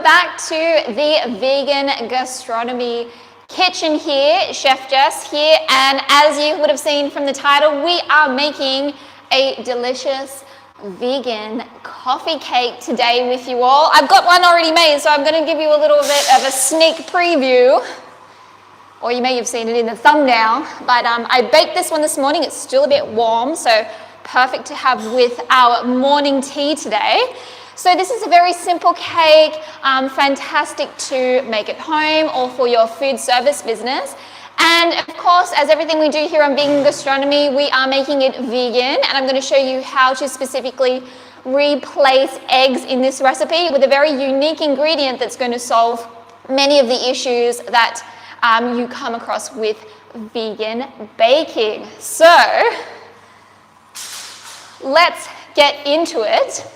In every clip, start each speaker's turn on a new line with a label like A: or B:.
A: Back to the vegan gastronomy kitchen here, Chef Jess here, and as you would have seen from the title, we are making a delicious vegan coffee cake today with you all. I've got one already made, so I'm going to give you a little bit of a sneak preview, or you may have seen it in the thumbnail, but I baked this one this morning. It's still a bit warm, so perfect to have with our morning tea today. So this is a very simple cake, fantastic to make at home or for your food service business. And of course, as everything we do here on Vegan Gastronomy, we are making it vegan, and I'm going to show you how to specifically replace eggs in this recipe with a very unique ingredient that's going to solve many of the issues that you come across with vegan baking. So let's get into it.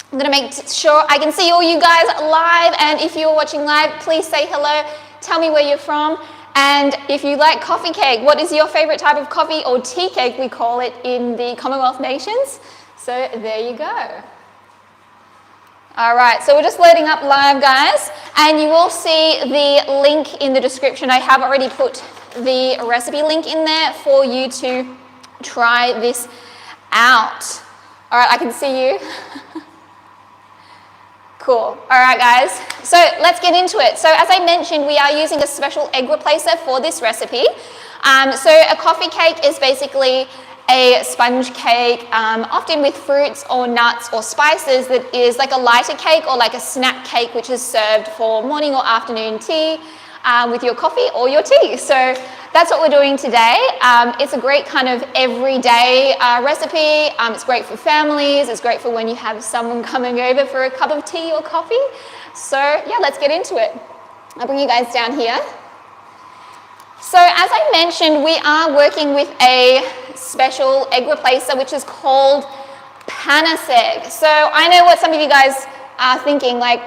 A: I'm going to make sure I can see all you guys live, and if you're watching live, please say hello, tell me where you're from, and if you like coffee cake, what is your favorite type of coffee or tea cake, we call it in the Commonwealth nations. So there you go. All right, so we're just loading up live, guys, and you will see the link in the description. I have already put the recipe link in there for you to try this out. All right, I can see you. Cool. All right, guys, so let's get into it. So as I mentioned, we are using a special egg replacer for this recipe. So a coffee cake is basically a sponge cake, often with fruits or nuts or spices, that is like a lighter cake or like a snack cake, which is served for morning or afternoon tea with your coffee or your tea. So that's what we're doing today. It's a great kind of everyday recipe. It's great for families. It's great for when you have someone coming over for a cup of tea or coffee. So yeah, let's get into it. I'll bring you guys down here. So as I mentioned, we are working with a special egg replacer, which is called Panaceg. So I know what some of you guys are thinking, like,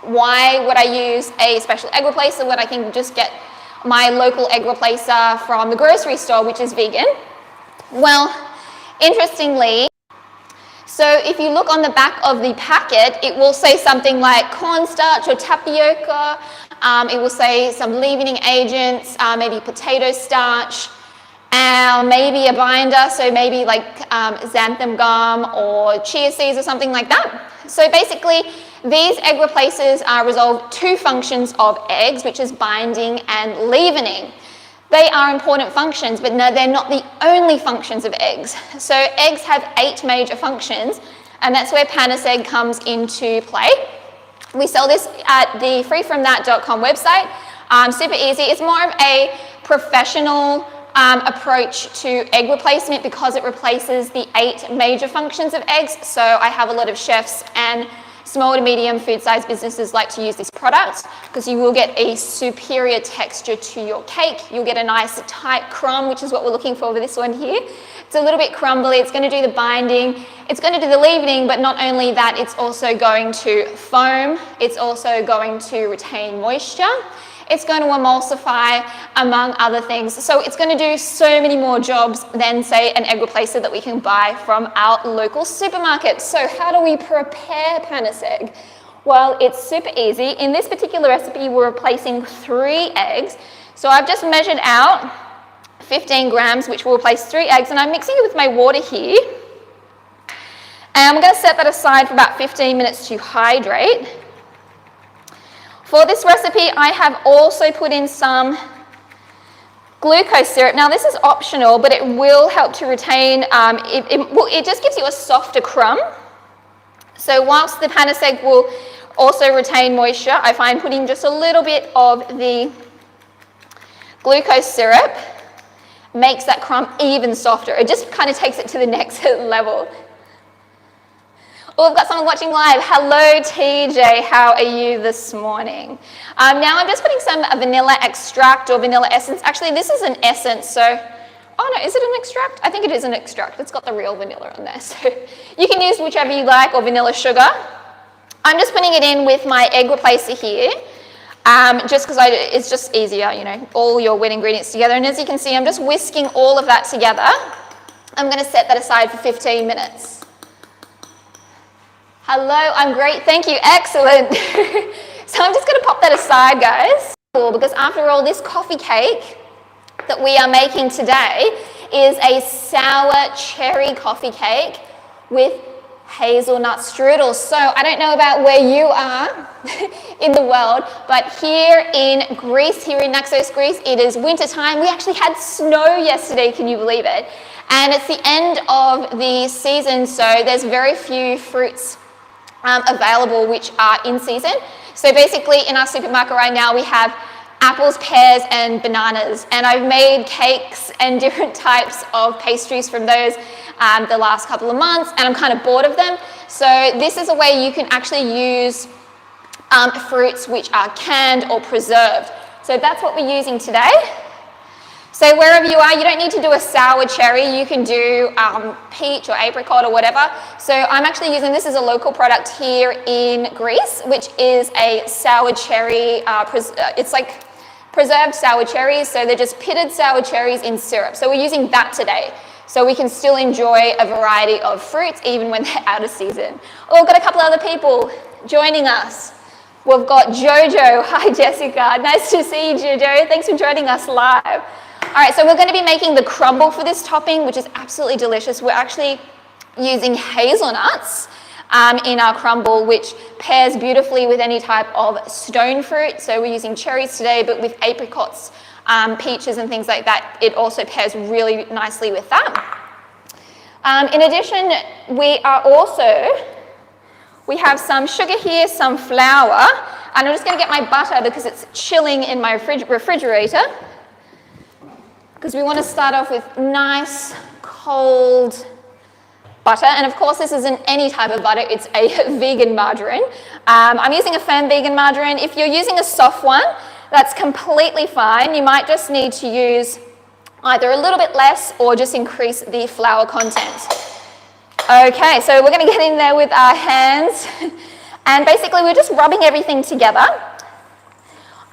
A: why would I use a special egg replacer when I can just get my local egg replacer from the grocery store, which is vegan? Well, interestingly, so if you look on the back of the packet, it will say something like cornstarch or tapioca. It will say some leavening agents, maybe potato starch, maybe a binder, so maybe like xanthan gum or chia seeds or something like that. So basically, these egg replacers resolve two functions of eggs, which is binding and leavening. They are important functions, but no, they're not the only functions of eggs. So eggs have 8 major functions, and that's where Panaceg comes into play. We sell this at the freefromthat.com website. Super easy. It's more of a professional approach to egg replacement because it replaces the 8 major functions of eggs. So I have a lot of chefs and small to medium food size businesses like to use this product because you will get a superior texture to your cake. You'll get a nice tight crumb, which is what we're looking for with this one here. It's a little bit crumbly. It's going to do the binding. It's going to do the leavening, but not only that, it's also going to foam. It's also going to retain moisture. It's going to emulsify, among other things. So it's going to do so many more jobs than, say, an egg replacer that we can buy from our local supermarket. So how do we prepare Panaceg? Well, it's super easy. In this particular recipe, we're replacing 3 eggs. So I've just measured out 15 grams, which will replace 3 eggs, and I'm mixing it with my water here. And I'm going to set that aside for about 15 minutes to hydrate. For this recipe, I have also put in some glucose syrup. Now this is optional, but it will help to retain, it just gives you a softer crumb. So whilst the Panaceg will also retain moisture, I find putting just a little bit of the glucose syrup makes that crumb even softer. It just kind of takes it to the next level. Oh, we've got someone watching live. Hello, TJ. How are you this morning? Now I'm just putting some vanilla extract or vanilla essence. Actually, this is an essence, so... Oh, no, is it an extract? I think it is an extract. It's got the real vanilla on there. So you can use whichever you like, or vanilla sugar. I'm just putting it in with my egg replacer here, just because it's just easier, you know, all your wet ingredients together. And as you can see, I'm just whisking all of that together. I'm going to set that aside for 15 minutes. Hello, I'm great, thank you, excellent. So I'm just gonna pop that aside, guys, because after all, this coffee cake that we are making today is a sour cherry coffee cake with hazelnut strudel. So I don't know about where you are in the world, but here in Greece, here in Naxos, Greece, it is winter time. We actually had snow yesterday, can you believe it? And it's the end of the season, so there's very few fruits available which are in season. So basically in our supermarket right now we have apples, pears and bananas, and I've made cakes and different types of pastries from those the last couple of months, and I'm kind of bored of them. So this is a way you can actually use fruits which are canned or preserved. So that's what we're using today. So wherever you are, you don't need to do a sour cherry, you can do peach or apricot or whatever. So I'm actually using, this is a local product here in Greece, which is a sour cherry, it's like preserved sour cherries, so they're just pitted sour cherries in syrup. So we're using that today. So we can still enjoy a variety of fruits even when they're out of season. Oh, we've got a couple other people joining us. We've got Jojo, hi Jessica, nice to see you Jojo, thanks for joining us live. All right, so we're going to be making the crumble for this topping, which is absolutely delicious. We're actually using hazelnuts in our crumble, which pairs beautifully with any type of stone fruit. So we're using cherries today, but with apricots, peaches and things like that, it also pairs really nicely with that. In addition, we have some sugar here, some flour, and I'm just going to get my butter because it's chilling in my refrigerator. Because we want to start off with nice cold butter, and of course this isn't any type of butter, it's a vegan margarine. I'm using a firm vegan margarine. If you're using a soft one, that's completely fine. You might just need to use either a little bit less or just increase the flour content. Okay, so we're going to get in there with our hands, and basically we're just rubbing everything together.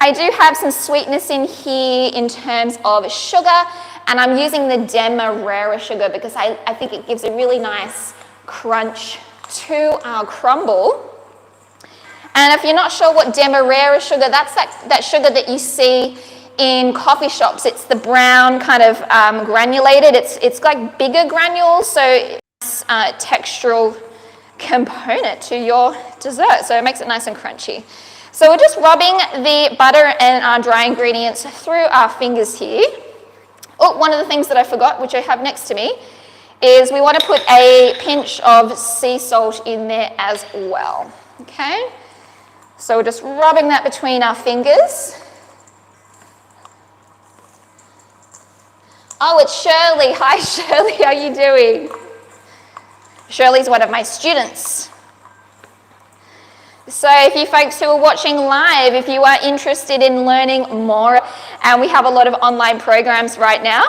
A: I do have some sweetness in here in terms of sugar, and I'm using the Demerara sugar because I think it gives a really nice crunch to our crumble. And if you're not sure what Demerara sugar, that's that sugar that you see in coffee shops. It's the brown kind of granulated. It's like bigger granules, so it's a textural component to your dessert, so it makes it nice and crunchy. So we're just rubbing the butter and our dry ingredients through our fingers here. Oh, one of the things that I forgot, which I have next to me, is we want to put a pinch of sea salt in there as well. Okay? So we're just rubbing that between our fingers. Oh, it's Shirley. Hi, Shirley. How are you doing? Shirley's one of my students. So if you folks who are watching live, if you are interested in learning more, and we have a lot of online programs right now.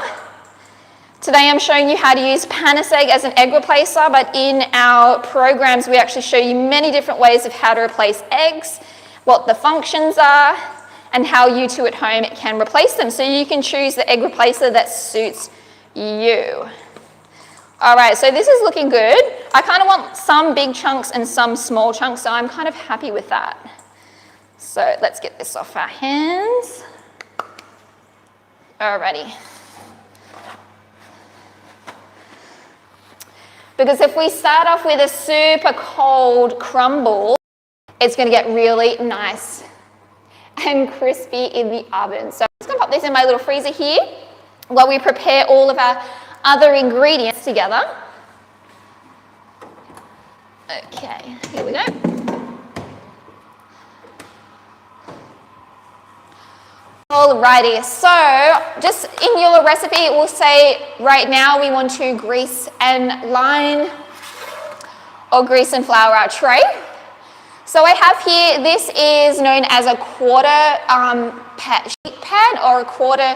A: Today I'm showing you how to use Panaceg as an egg replacer, but in our programs we actually show you many different ways of how to replace eggs, what the functions are, and how you two at home can replace them. So you can choose the egg replacer that suits you. All right, so this is looking good. I kind of want some big chunks and some small chunks, so I'm kind of happy with that. So let's get this off our hands. Alrighty. Because if we start off with a super cold crumble, it's going to get really nice and crispy in the oven. So I'm just going to pop this in my little freezer here while we prepare all of our other ingredients together. Okay, here we go. Alrighty, so just in your recipe it will say right now we want to grease and line or grease and flour our tray. So I have here, this is known as a quarter sheet pan or a quarter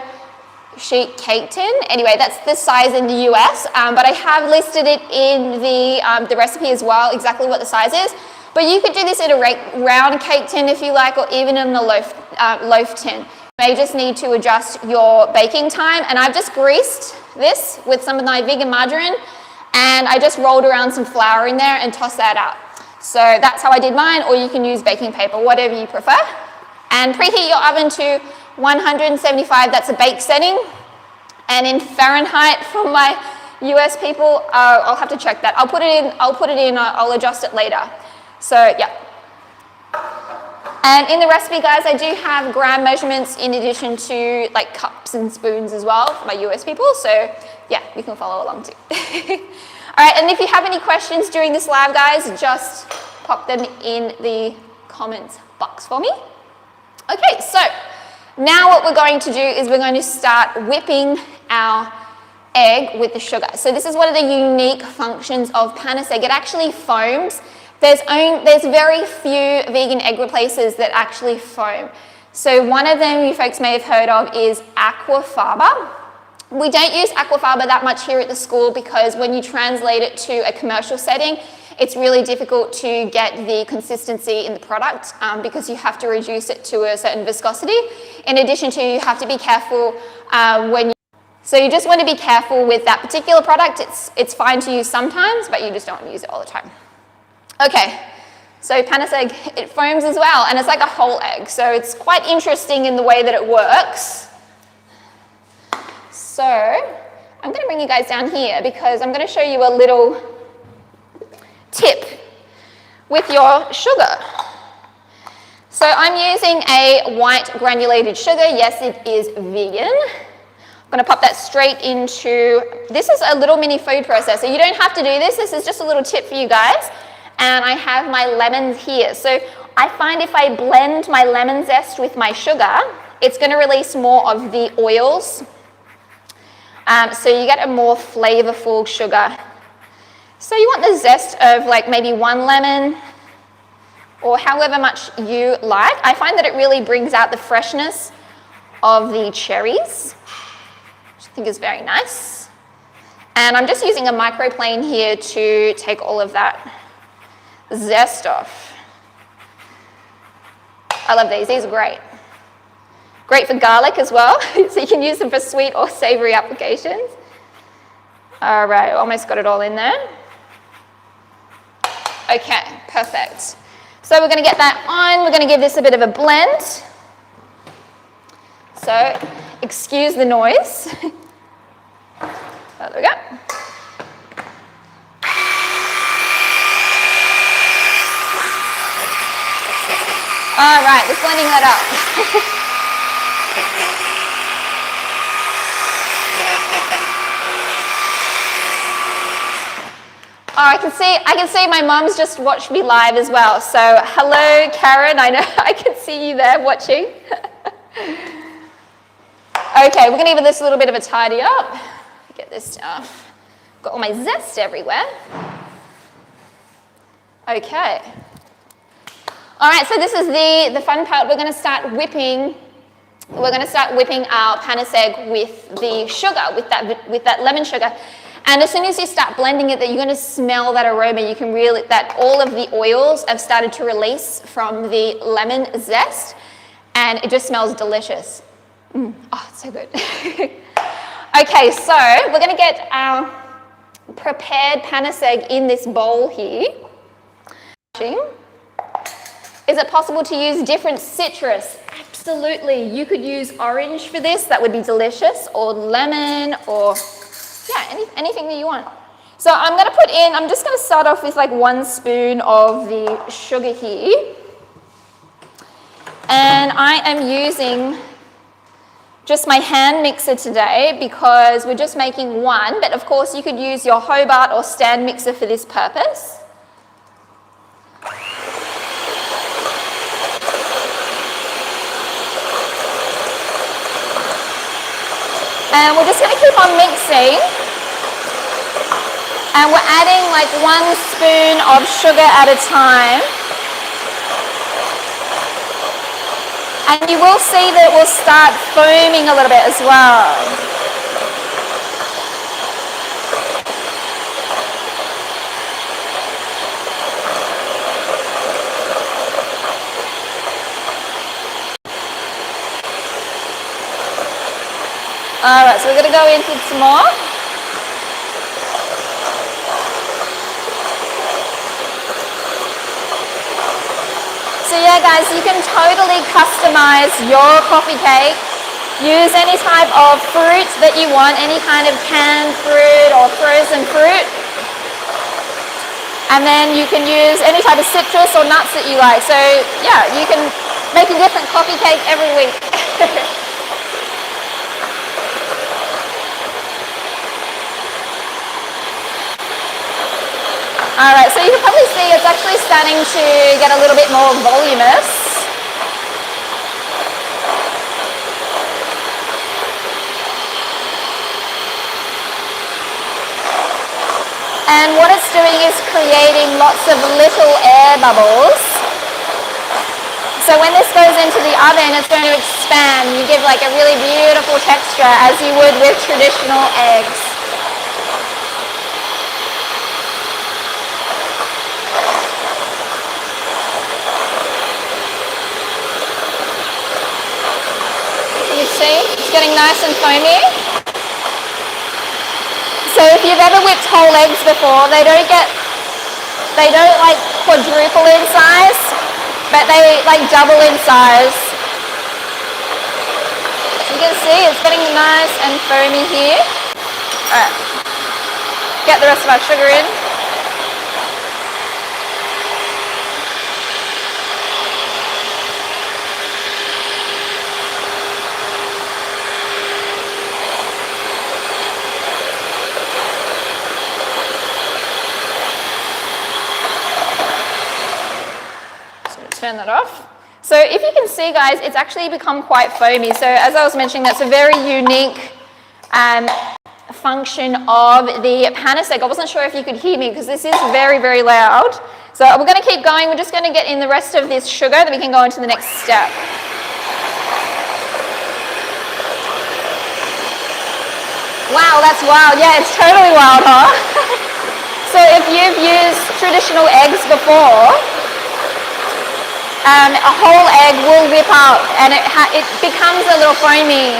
A: sheet cake tin. Anyway, that's the size in the US, but I have listed it in the recipe as well, exactly what the size is. But you could do this in a round cake tin if you like, or even in a loaf tin. You may just need to adjust your baking time, and I've just greased this with some of my vegan margarine, and I just rolled around some flour in there and tossed that out. So that's how I did mine, or you can use baking paper, whatever you prefer. And preheat your oven to 175, that's a bake setting. And in Fahrenheit, from my US people, I'll have to check that. I'll adjust it later. So yeah. And in the recipe, guys, I do have gram measurements in addition to like cups and spoons as well for my US people. So yeah, you can follow along too. All right, and if you have any questions during this live, guys, just pop them in the comments box for me. Okay, so now what we're going to do is we're going to start whipping our egg with the sugar. So this is one of the unique functions of Panaceg. It actually foams. There's very few vegan egg replacers that actually foam. So one of them you folks may have heard of is aquafaba. We don't use aquafaba that much here at the school because when you translate it to a commercial setting, it's really difficult to get the consistency in the product because you have to reduce it to a certain viscosity. In addition to, you have to be careful so you just want to be careful with that particular product. It's fine to use sometimes, but you just don't want to use it all the time. Okay, so Panaceg, it foams as well, and it's like a whole egg, so it's quite interesting in the way that it works. So I'm going to bring you guys down here because I'm going to show you a little tip with your sugar. So I'm using a white granulated sugar. Yes, it is vegan. I'm going to pop that straight into, this is a little mini food processor. You don't have to do this. This is just a little tip for you guys. And I have my lemons here. So I find if I blend my lemon zest with my sugar, it's going to release more of the oils. So you get a more flavorful sugar. So you want the zest of like maybe one lemon or however much you like. I find that it really brings out the freshness of the cherries, which I think is very nice. And I'm just using a microplane here to take all of that zest off. I love these. These are great. Great for garlic as well, so you can use them for sweet or savory applications. All right, almost got it all in there. Okay, perfect. So we're going to get that on. We're going to give this a bit of a blend. So excuse the noise. There we go. All right, just blending that up. Oh, I can see my mom's just watched me live as well. So hello, Karen. I know I can see you there watching. Okay, we're going to give this a little bit of a tidy up. Get this stuff. Got all my zest everywhere. Okay. All right, so this is the fun part. We're going to start whipping. We're going to start whipping our Panaceg with the sugar, with that lemon sugar. And as soon as you start blending it, that you're going to smell that aroma. You can really, that all of the oils have started to release from the lemon zest, and it just smells delicious. Oh, it's so good. Okay, so we're going to get our prepared Panaceg in this bowl here. Is it possible to use different citrus? Absolutely. You could use orange for this. That would be delicious, or lemon, or yeah, anything that you want. So I'm going to put in, I'm just going to start off with like 1 spoon of the sugar here. And I am using just my hand mixer today because we're just making one, but of course you could use your Hobart or stand mixer for this purpose. And we're just going to keep on mixing. And we're adding like 1 spoon of sugar at a time. And you will see that it will start foaming a little bit as well. All right, so we're going to go into some more. yeah guys, you can totally customize your coffee cake. Use any type of fruit that you want, any kind of canned fruit or frozen fruit. And then you can use any type of citrus or nuts that you like. So yeah, you can make a different coffee cake every week. All right, so you can probably see it's actually starting to get a little bit more voluminous. And what it's doing is creating lots of little air bubbles. So when this goes into the oven, it's going to expand. You give like a really beautiful texture as you would with traditional eggs. You see, it's getting nice and foamy. So if you've ever whipped whole eggs before, they don't like quadruple in size, but they like double in size. You can see it's getting nice and foamy here. All right, get the rest of our sugar in. Turn that off. So if you can see guys, it's actually become quite foamy. So as I was mentioning, that's a very unique function of the Panaceg. I wasn't sure if you could hear me because this is very, very loud. So we're going to keep going. We're just going to get in the rest of this sugar, then we can go on to the next step. Wow, that's wild. Yeah, it's totally wild, huh? So if you've used traditional eggs before, a whole egg will whip up and it becomes a little foamy.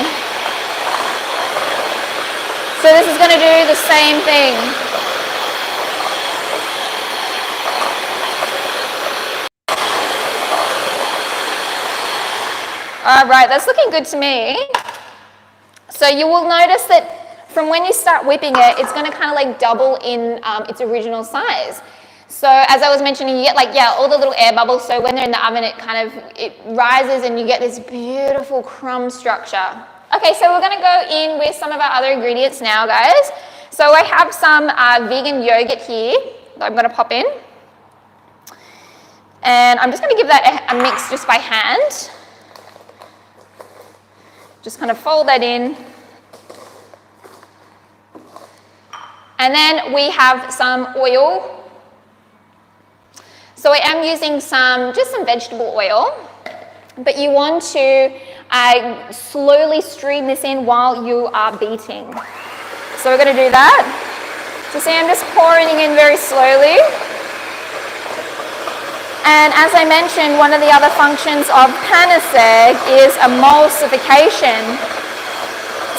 A: So this is going to do the same thing. All right, that's looking good to me. So you will notice that from when you start whipping it, it's going to kind of like double in its original size. So as I was mentioning, you get like, yeah, all the little air bubbles. So when they're in the oven, it rises and you get this beautiful crumb structure. Okay, so we're going to go in with some of our other ingredients now, guys. So I have some vegan yogurt here that I'm going to pop in. And I'm just going to give that a mix just by hand. Just kind of fold that in. And then we have some oil. So I am using just some vegetable oil, but you want to slowly stream this in while you are beating. So we're going to do that. So see, I'm just pouring in very slowly. And as I mentioned, one of the other functions of Panaceg is emulsification.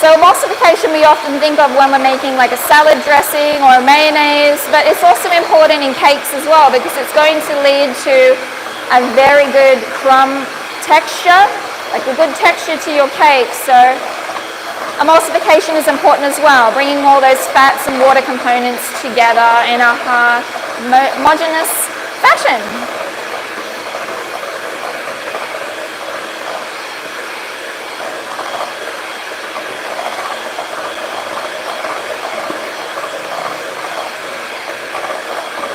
A: So emulsification we often think of when we're making like a salad dressing or a mayonnaise, but it's also important in cakes as well because it's going to lead to a very good crumb texture, like a good texture to your cake. So emulsification is important as well, bringing all those fats and water components together in a homogeneous fashion.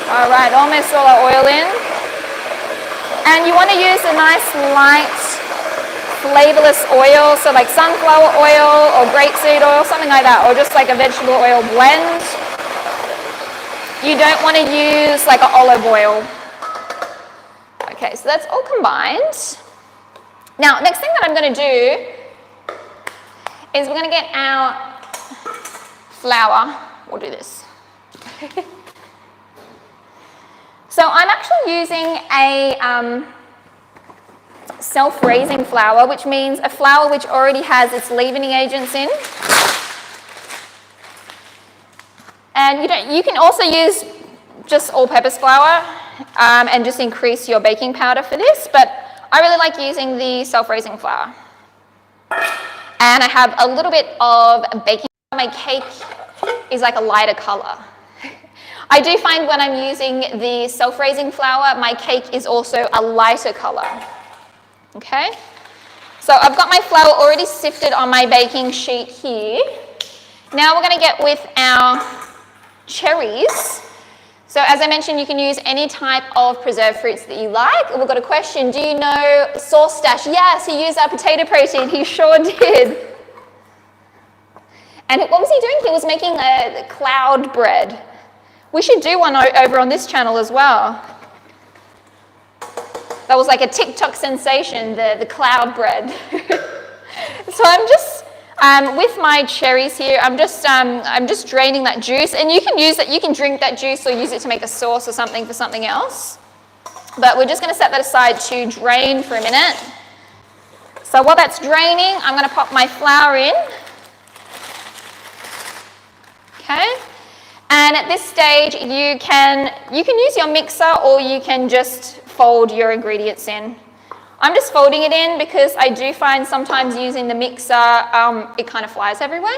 A: All right, almost all our oil in. And you want to use a nice light, flavorless oil, so like sunflower oil or grapeseed oil, something like that, or just like a vegetable oil blend. You don't want to use like an olive oil. Okay, so that's all combined. Now, next thing that I'm going to do is we're going to get our flour. We'll do this. So I'm actually using a self-raising flour, which means a flour which already has its leavening agents in. And you can also use just all-purpose flour and just increase your baking powder for this, but I really like using the self-raising flour. And I have a little bit of baking. My cake is like a lighter color. I do find when I'm using the self-raising flour, my cake is also a lighter color. Okay? So I've got my flour already sifted on my baking sheet here. Now we're going to get with our cherries. So as I mentioned, you can use any type of preserved fruits that you like. We've got a question. Do you know Sauce Dash? Yes, he used our potato protein. He sure did. And what was he doing? He was making a cloud bread. We should do one over on this channel as well. That was like a TikTok sensation, the cloud bread. So I'm just, with my cherries here, I'm just draining that juice. And you can use it, you can drink that juice or use it to make a sauce or something for something else. But we're just going to set that aside to drain for a minute. So while that's draining, I'm going to pop my flour in. Okay, and at this stage you can use your mixer or you can just fold your ingredients in. I'm just folding it in because I do find sometimes using the mixer, it kind of flies everywhere.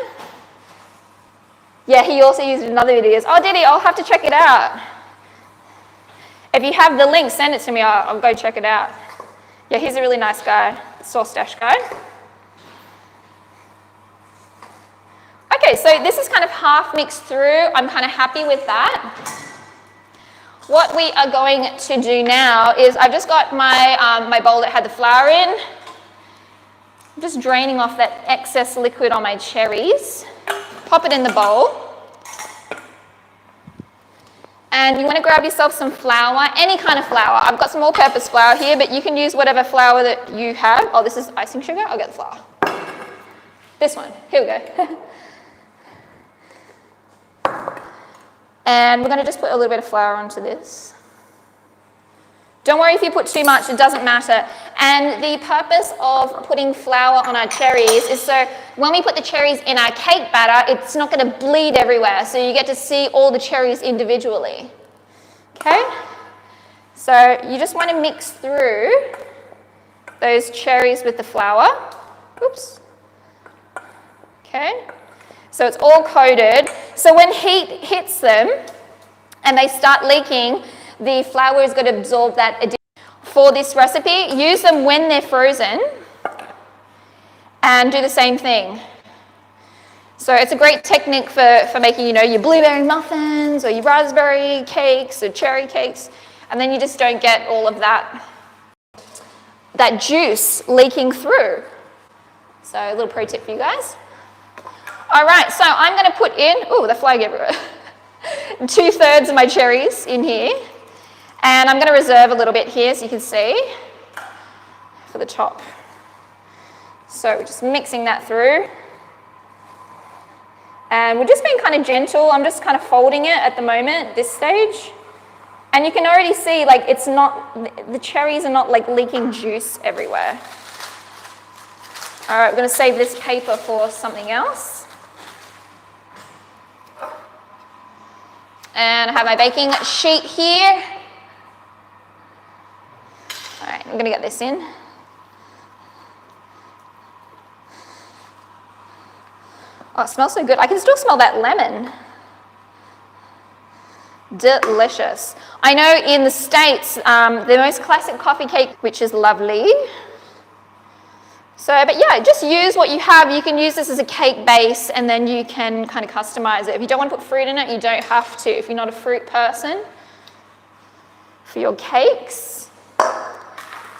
A: Yeah, he also used it in other videos. Oh, did he? I'll have to check it out. If you have the link, send it to me. I'll go check it out. Yeah, he's a really nice guy, Sauce Dash guy. Okay, so this is kind of half mixed through. I'm kind of happy with that. What we are going to do now is I've just got my, my bowl that had the flour in. I'm just draining off that excess liquid on my cherries. Pop it in the bowl. And you want to grab yourself some flour, any kind of flour. I've got some all-purpose flour here, but you can use whatever flour that you have. Oh, this is icing sugar? I'll get the flour. This one. Here we go. And we're going to just put a little bit of flour onto this. Don't worry if you put too much, it doesn't matter. And the purpose of putting flour on our cherries is so when we put the cherries in our cake batter, it's not going to bleed everywhere. So you get to see all the cherries individually. Okay? So you just want to mix through those cherries with the flour. Oops. Okay? So it's all coated. So when heat hits them and they start leaking, the flour is going to absorb that. For this recipe, use them when they're frozen and do the same thing. So it's a great technique for making, you know, your blueberry muffins or your raspberry cakes or cherry cakes, and then you just don't get all of that juice leaking through. So a little pro tip for you guys. All right, so I'm going to put in, oh, the flag everywhere, 2/3 of my cherries in here. And I'm going to reserve a little bit here, so you can see, for the top. So we're just mixing that through. And we're just being kind of gentle. I'm just kind of folding it at the moment, this stage. And you can already see, like, it's not, the cherries are not, like, leaking juice everywhere. All right, we're going to save this paper for something else. And I have my baking sheet here. All right, I'm going to get this in. Oh, it smells so good. I can still smell that lemon. Delicious. I know in the States, the most classic coffee cake, which is lovely. So, but yeah, just use what you have. You can use this as a cake base and then you can kind of customize it. If you don't want to put fruit in it, you don't have to. If you're not a fruit person, for your cakes.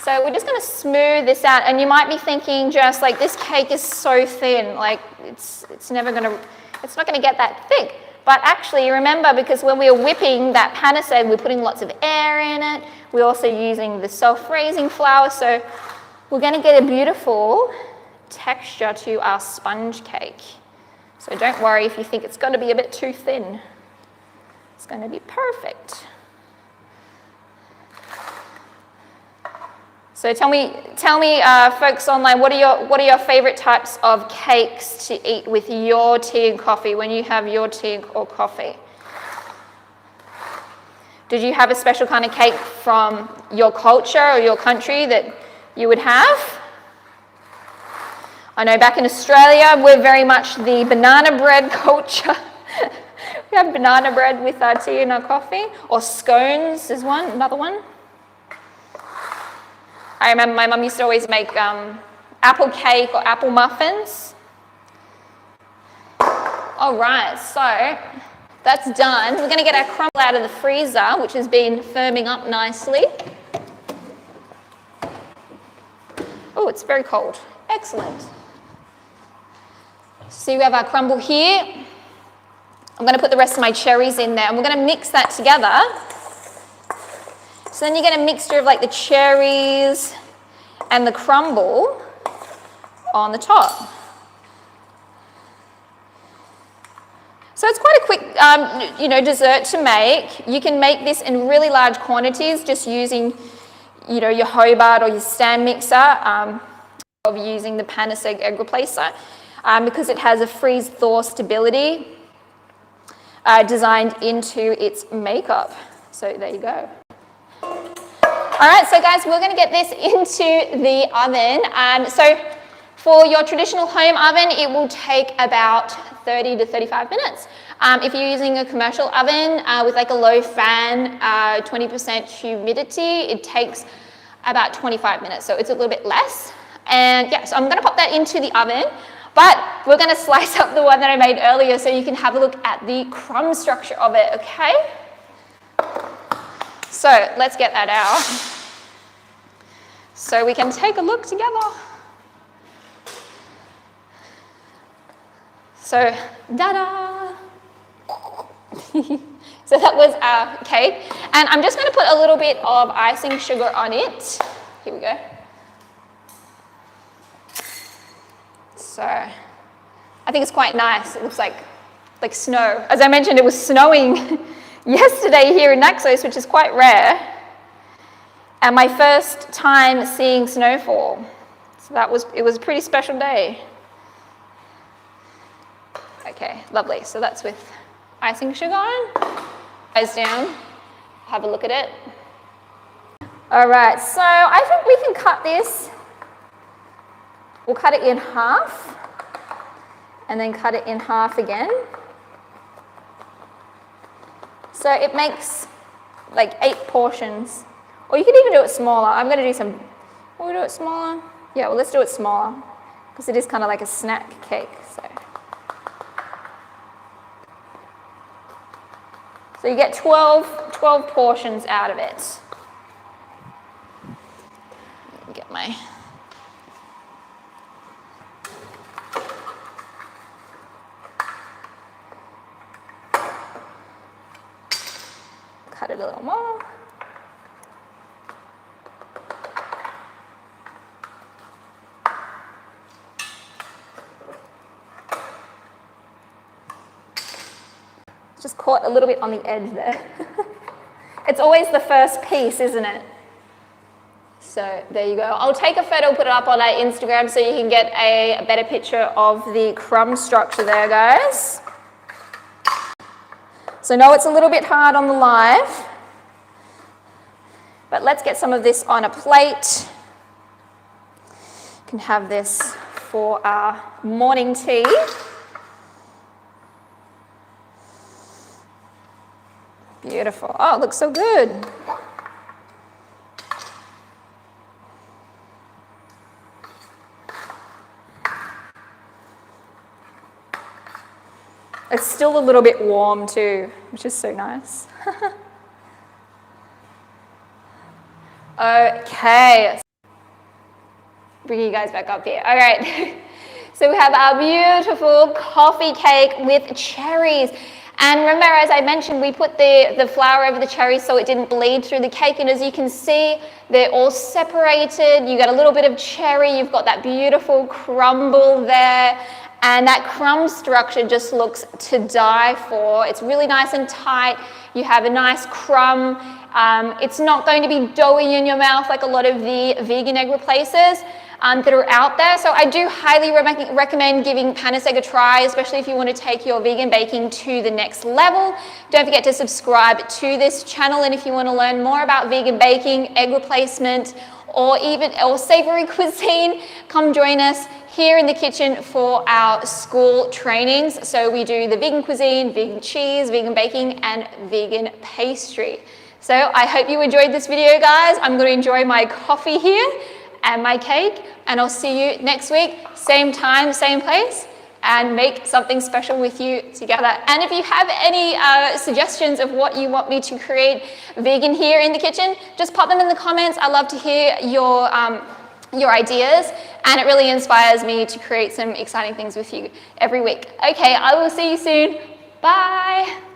A: So we're just going to smooth this out. And you might be thinking just like, this cake is so thin, like it's not going to get that thick. But actually, remember, because when we were whipping that Panaceg, we're putting lots of air in it. We're also using the self-raising flour. So we're going to get a beautiful texture to our sponge cake. So don't worry if you think it's going to be a bit too thin. It's going to be perfect. So tell me, folks online, what are your favorite types of cakes to eat with your tea and coffee when you have your tea or coffee? Did you have a special kind of cake from your culture or your country that you would have. I know back in Australia, we're very much the banana bread culture. We have banana bread with our tea and our coffee, or scones is another one. I remember my mum used to always make apple cake or apple muffins. All right, so that's done. We're going to get our crumble out of the freezer, which has been firming up nicely. Oh, it's very cold. Excellent. So we have our crumble here. I'm going to put the rest of my cherries in there, and we're going to mix that together. So then you get a mixture of like the cherries and the crumble on the top. So it's quite a quick, dessert to make. You can make this in really large quantities just using, your Hobart or your stand mixer, of using the Panaceg egg replacer, because it has a freeze-thaw stability designed into its makeup. So there you go. All right, so guys, we're going to get this into the oven. So for your traditional home oven, it will take about 30 to 35 minutes. If you're using a commercial oven with like a low fan, 20% humidity, it takes about 25 minutes, so it's a little bit less. And yeah, so I'm going to pop that into the oven, but we're going to slice up the one that I made earlier so you can have a look at the crumb structure of it, okay? So let's get that out so we can take a look together. So, da-da! So that was our cake. And I'm just going to put a little bit of icing sugar on it. Here we go. So, I think it's quite nice. It looks like snow. As I mentioned, it was snowing yesterday here in Naxos, which is quite rare. And my first time seeing snowfall. So it was a pretty special day. Okay, lovely. So that's with icing sugar on. Eyes down, have a look at it. All right, so I think we can cut this. We'll cut it in half and then cut it in half again. So it makes like 8 portions. Or you could even do it smaller. I'm going to do some, will we do it smaller? Yeah, well, let's do it smaller because it is kind of like a snack cake. So you get 12 portions out of it. Get my... Cut it a little more. Just caught a little bit on the edge there. It's always the first piece, isn't it? So there you go. I'll take a photo, put it up on our Instagram so you can get a better picture of the crumb structure there, guys. So I know it's a little bit hard on the live, but let's get some of this on a plate. You can have this for our morning tea. Beautiful. Oh, it looks so good. It's still a little bit warm too, which is so nice. Okay. Bring you guys back up here. All right. So we have our beautiful coffee cake with cherries. And remember, as I mentioned, we put the flour over the cherries so it didn't bleed through the cake. And as you can see, they're all separated. You got a little bit of cherry. You've got that beautiful crumble there. And that crumb structure just looks to die for. It's really nice and tight. You have a nice crumb. It's not going to be doughy in your mouth like a lot of the vegan egg replacers that are out there. So I do highly recommend giving Panaceg a try, especially if you want to take your vegan baking to the next level. Don't forget to subscribe to this channel, and if you want to learn more about vegan baking, egg replacement, or savory cuisine, come join us here in the kitchen for our school trainings. So we do the vegan cuisine, vegan cheese, vegan baking, and vegan pastry. So I hope you enjoyed this video, guys. I'm going to enjoy my coffee here and my cake, and I'll see you next week, same time, same place, and make something special with you together. And if you have any suggestions of what you want me to create vegan here in the kitchen, just pop them in the comments. I love to hear your ideas, and it really inspires me to create some exciting things with you every week. Okay, I will see you soon. Bye.